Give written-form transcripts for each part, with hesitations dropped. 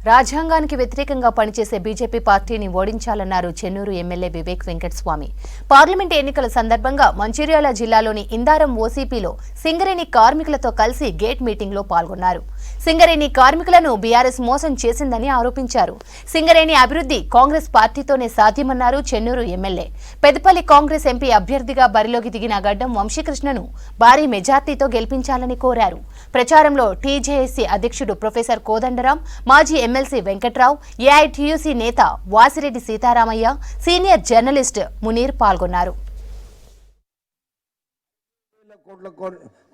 రాజ్యాంగానికి వ్యతిరేకంగా పనిచేసే బీజేపీ పార్టీని ఓడించాలన్నారు చెన్నూరు ఎమ్మెల్యే వివేక్ వెంకటస్వామి. పార్లమెంట్ ఎన్నికల సందర్భంగా మంచిర్యాల జిల్లాలోని ఇందారం ఓసీపీలో సింగరేణి కార్మికులతో కలిసి గేట్ మీటింగ్ లో పాల్గొన్నారు. సింగరేణి కార్మికులను బీఆర్ఎస్ మోసం చేసిందని ఆరోపించారు. సింగరేణి అభివృద్ధి కాంగ్రెస్ పార్టీతోనే సాధ్యమన్నారు చెన్నూరు ఎమ్మెల్యే. పెద్దపల్లి కాంగ్రెస్ ఎంపీ అభ్యర్థిగా బరిలోకి దిగిన గడ్డం వంశీకృష్ణను భారీ మెజార్టీతో గెలిపించాలని కోరారు. ప్రచారంలో టీజేఏసీ అధ్యక్షుడు ప్రొఫెసర్ కోదండరాం, మాజీ ఎమ్మెల్సీ వెంకట్రావు, ఏఐటీయూసీ నేత వాసిరెడ్డి సీతారామయ్య, సీనియర్ జర్నలిస్ట్ మునీర్ పాల్గొన్నారు.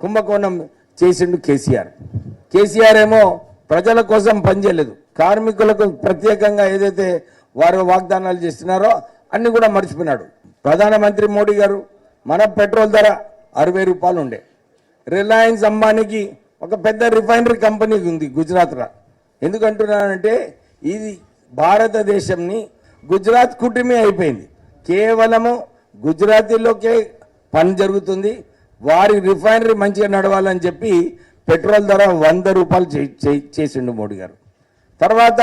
కుంభకోణం చేసిండు కేసీఆర్ ఏమో ప్రజల కోసం పనిచేయలేదు. కార్మికులకు ప్రత్యేకంగా ఏదైతే వారు వాగ్దానాలు చేస్తున్నారో అన్ని కూడా మర్చిపోయినాడు. ప్రధానమంత్రి మోడీ గారు మన పెట్రోల్ ధర 60 రూపాయలు ఉండే. రిలయన్స్ అంబానీకి ఒక పెద్ద రిఫైనరీ కంపెనీ ఉంది గుజరాత్లో. ఎందుకంటున్నానంటే ఇది భారతదేశంని గుజరాత్ కుటుంబమే అయిపోయింది. కేవలము గుజరాతీలోకే పని జరుగుతుంది. వారి రిఫైనరీ మంచిగా నడవాలని చెప్పి పెట్రోల్ ధర 100 రూపాయలు చేసిండు మోడీ గారు. తర్వాత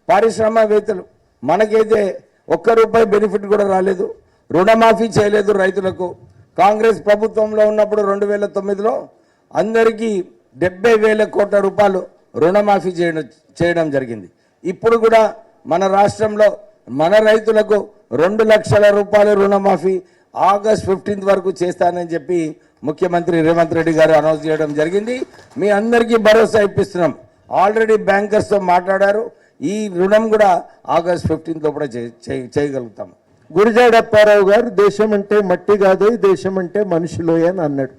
పారిశ్రామికవేత్తలు మనకైతే ₹1 బెనిఫిట్ కూడా రాలేదు. రుణమాఫీ చేయలేదు రైతులకు. కాంగ్రెస్ ప్రభుత్వంలో ఉన్నప్పుడు 2009లో అందరికీ 70,000 కోట్ల రూపాయలు రుణమాఫీ చేయడం జరిగింది. ఇప్పుడు కూడా మన రాష్ట్రంలో మన రైతులకు 2 లక్షల రూపాయల రుణమాఫీ ఆగస్ట్ 15 వరకు చేస్తానని చెప్పి ముఖ్యమంత్రి రేవంత్ రెడ్డి గారు అనౌన్స్ చేయడం జరిగింది. మీ అందరికీ భరోసా ఇప్పిస్తున్నాం. ఆల్రెడీ బ్యాంకర్స్తో మాట్లాడారు. ఈ రుణం కూడా ఆగస్ట్ 15 లోపల చేయగలుగుతాం. గురజాడ అప్పారావు గారు దేశం అంటే మట్టి కాదు, దేశం అంటే మనుషులు అని అన్నాడు.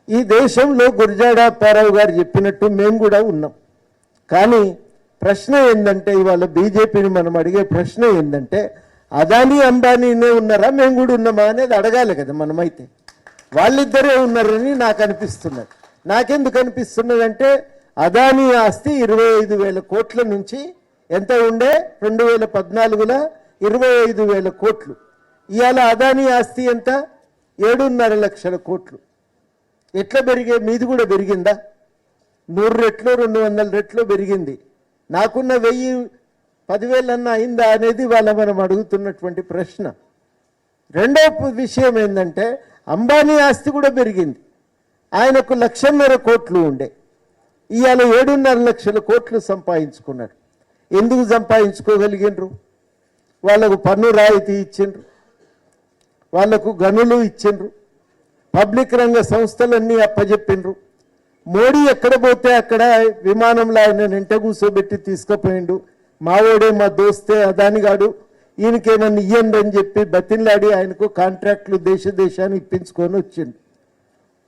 ఈ దేశంలో గురజాడ అప్పారావు గారు చెప్పినట్టు మేము కూడా ఉన్నాం. కానీ ప్రశ్న ఏంటంటే, ఇవాళ బీజేపీని మనం అడిగే ప్రశ్న ఏంటంటే, అదానీ అంబానీనే ఉన్నారా, మేము కూడా ఉన్నామా అనేది అడగాలి కదా. మనమైతే వాళ్ళిద్దరే ఉన్నారని నాకు అనిపిస్తున్నది. నాకెందుకు అనిపిస్తున్నదంటే, అదానీ ఆస్తి 25,000 కోట్ల నుంచి ఎంత ఉండే 2014లో 25,000 కోట్లు. ఇవాళ అదానీ ఆస్తి ఎంత? 7.5 లక్షల కోట్లు. ఎట్లా పెరిగే? మీది కూడా పెరిగిందా? 100 రెట్లు 200 రెట్లు పెరిగింది. నాకున్న 10,000 అన్నా అయిందా అనేది వాళ్ళ మనం అడుగుతున్నటువంటి ప్రశ్న. రెండో విషయం ఏంటంటే, అంబానీ ఆస్తి కూడా పెరిగింది. ఆయనకు 1,50,000 కోట్లు ఉండే, ఇవాళ 7.5 లక్షల కోట్లు సంపాదించుకున్నాడు. ఎందుకు సంపాదించుకోగలిగినరు? వాళ్లకు పన్ను రాయితీ ఇచ్చిండ్రు, వాళ్లకు గనులు ఇచ్చిండ్రు, పబ్లిక్ రంగ సంస్థలన్నీ అప్పచెప్పిండ్రు. మోడీ ఎక్కడ పోతే అక్కడ విమానంలో ఆయన వెంట కూర్చోబెట్టి తీసుకుపోయిండు. మావోడే మా దోస్తే అదానిగాడు, ఈయనకేమన్నా ఇయ్యండి అని చెప్పి బతిన్లాడి ఆయనకు కాంట్రాక్టులు దేశాన్ని ఇప్పించుకొని వచ్చిండు.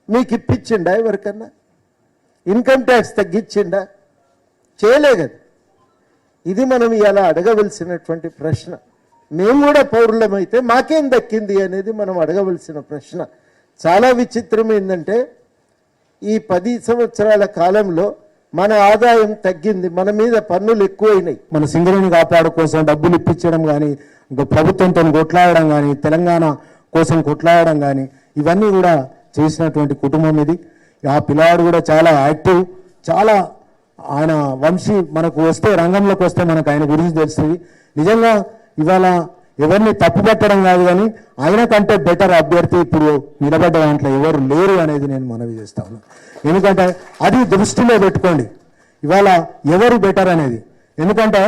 మీకు ఇప్పించిండా? ఎవరికన్నా ఇన్కమ్ ట్యాక్స్ తగ్గించిండా? చేయలే కదా. ఇది మనం ఇలా అడగవలసినటువంటి ప్రశ్న. మేము కూడా పౌరులమైతే మాకేం దక్కింది అనేది మనం అడగవలసిన ప్రశ్న. చాలా విచిత్రం ఏంటంటే, ఈ 10 సంవత్సరాల కాలంలో మన ఆదాయం తగ్గింది, మన మీద పన్నులు ఎక్కువైనాయి. మన సింగరేణి కాపాడు కోసం డబ్బులు ఇప్పించడం కానీ, ప్రభుత్వంతో కొట్లాడడం కానీ, తెలంగాణ కోసం కొట్లాడడం కానీ, ఇవన్నీ కూడా చేసినటువంటి కుటుంబం ఇది. ఆ పిల్లవాడు కూడా చాలా యాక్టివ్, చాలా ఆయన వంశీ మనకు వస్తే, రంగంలోకి వస్తే మనకు ఆయన గురించి తెలుస్తుంది. నిజంగా ఇవాళ ఎవరిని తప్పుపట్టడం కాదు, కానీ ఆయన కంటే బెటర్ అభ్యర్థి ఇప్పుడు నిలబడ్డ దాంట్లో ఎవరు లేరు అనేది నేను మనవి చేస్తాను. ఎందుకంటే అది దృష్టిలో పెట్టుకోండి, ఇవాళ ఎవరు బెటర్ అనేది. ఎందుకంటే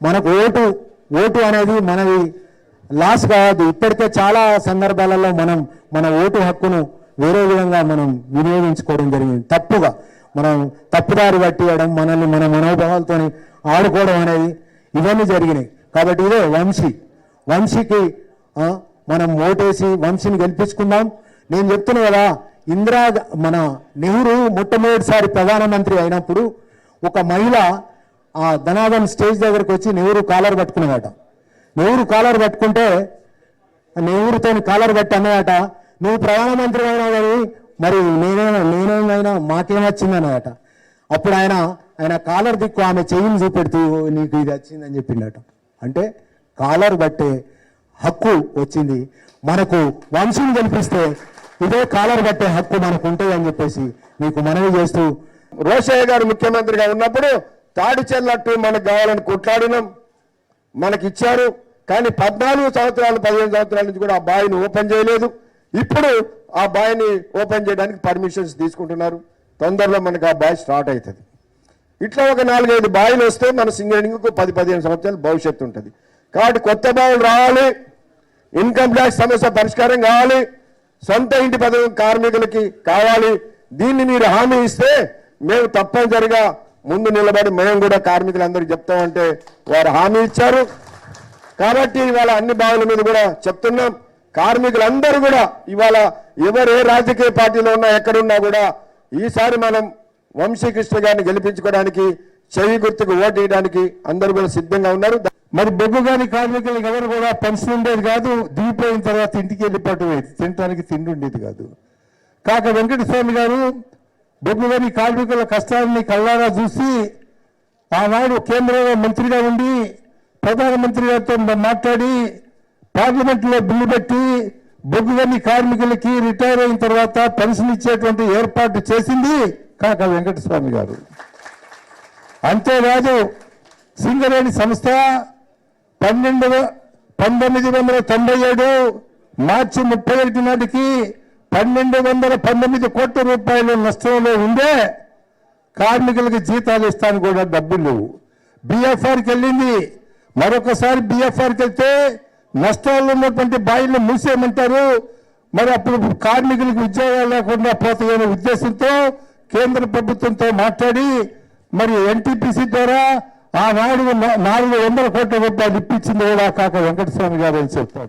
మనకు ఓటు అనేది మనది లాస్ కాదు. ఇప్పటికే చాలా సందర్భాలలో మన ఓటు హక్కును వేరే విధంగా మనం వినియోగించుకోవడం జరిగింది. తప్పుగా మనం తప్పుదారి పట్టియడం, మనల్ని మన మనోభావాలతో ఆడుకోవడం అనేది ఇవన్నీ జరిగినాయి. కాబట్టి ఇదే వంశీకి మనం ఓటేసి వంశీని గెలిపించుకుందాం. నేను చెప్తున్నా కదా, మన నెహ్రూ మొట్టమొదటిసారి ప్రధానమంత్రి అయినప్పుడు ఒక మహిళ ఆ ధనాదన్ స్టేజ్ దగ్గరకు వచ్చి నెహ్రూ కాలర్ పట్టుకున్నాడట. నెహ్రూ కాలర్ పట్టుకుంటే నెహ్రూతో కాలర్ పట్టి అన్నాడట, నువ్వు ప్రధానమంత్రి అయినా కానీ మరి నేనేమైనా మాకేమొచ్చింది అన్నాడట. అప్పుడు ఆయన కాలర్ దిక్కు ఆమె చెయ్యిని చూపెడుతూ నీకు ఇది వచ్చిందని చెప్పిండట. అంటే కాలర్ బట్టే హక్కు వచ్చింది. మనకు వంశీని గెలిపిస్తే ఇదే కాలర్ బట్టే హక్కు మనకు ఉంటుంది అని చెప్పేసి మీకు మనవి చేస్తూ, రోషయ్య గారు ముఖ్యమంత్రిగా ఉన్నప్పుడు తాడి చెల్లట్టు మనకు కావాలని కొట్లాడినాం, మనకి ఇచ్చారు. కానీ 14 సంవత్సరాలు 15 సంవత్సరాల నుంచి కూడా ఆ బావిని ఓపెన్ చేయలేదు. ఇప్పుడు ఆ బావిని ఓపెన్ చేయడానికి పర్మిషన్స్ తీసుకుంటున్నారు. తొందరలో మనకు ఆ బావి స్టార్ట్ అవుతుంది. ఇట్లా ఒక 4-5 బావిలు వస్తే మన సింగరేణికి 10-15 సంవత్సరాలు భవిష్యత్తు ఉంటుంది. కాబట్టి కొత్త బావులు రావాలి, ఇన్కమ్ ట్యాక్స్ సమస్య పరిష్కారం కావాలి, సొంత ఇంటి పథకం కార్మికులకి కావాలి. దీన్ని మీరు హామీ ఇస్తే మేము తప్పనిసరిగా ముందు నిలబడి మేము కూడా కార్మికులందరికీ చెప్తామంటే వారు హామీ ఇచ్చారు. కాబట్టి ఇవాళ అన్ని బావుల మీద కూడా చెప్తున్నాం. కార్మికులందరూ కూడా ఇవాళ ఎవరు ఏ రాజకీయ పార్టీలో ఉన్నా ఎక్కడున్నా కూడా ఈసారి మనం వంశీకృష్ణ గారిని గెలిపించుకోవడానికి చెయ్యి గుర్తుకు ఓటు వేయడానికి అందరూ కూడా సిద్ధంగా ఉన్నారు. మరి బొగ్గు గాని కార్మికులకు ఎవరు కూడా పెన్షన్ ఉండేది కాదు. దిగిపోయిన తర్వాత ఇంటికి వెళ్ళిపోవటం, తినడానికి తిండి ఉండేది కాదు. కాక వెంకటస్వామి గారు బొగ్గు గాని కార్మికుల కష్టాలని కళ్ళారా చూసి ఆనాడు కేంద్రంలో మంత్రిగా ఉండి ప్రధానమంత్రి గారితో మాట్లాడి పార్లమెంట్లో బిల్లు పెట్టి బొగ్గు గని కార్మికులకి రిటైర్ అయిన తర్వాత పెన్షన్ ఇచ్చేటువంటి ఏర్పాటు చేసింది కాక వెంకటస్వామి గారు. అంతేకాదు సింగరేణి సంస్థ 1997 మార్చి 31 నాటికి 1219 కోట్ల రూపాయల నష్టంలో ఉండే కార్మికులకి జీతాలు ఇస్తాను కూడా డబ్బులు లేవు. బిఎఫ్ఆర్కి వెళ్ళింది. మరొకసారి బిఎఫ్ఆర్కి వెళ్తే నష్టాల్లో ఉన్నటువంటి బాయిల్ని మూసేయమంటారు. మరి అప్పుడు కార్మికులకు ఉద్యోగాలు లేకుండా పోతాయనే ఉద్దేశంతో కేంద్ర ప్రభుత్వంతో మాట్లాడి మరి ఎన్టీపీసీ ద్వారా ఆనాడు 400 కోట్ల రూపాయలు ఇప్పించింది కూడా కాక వెంకటస్వామి గారు అని చెప్తారు.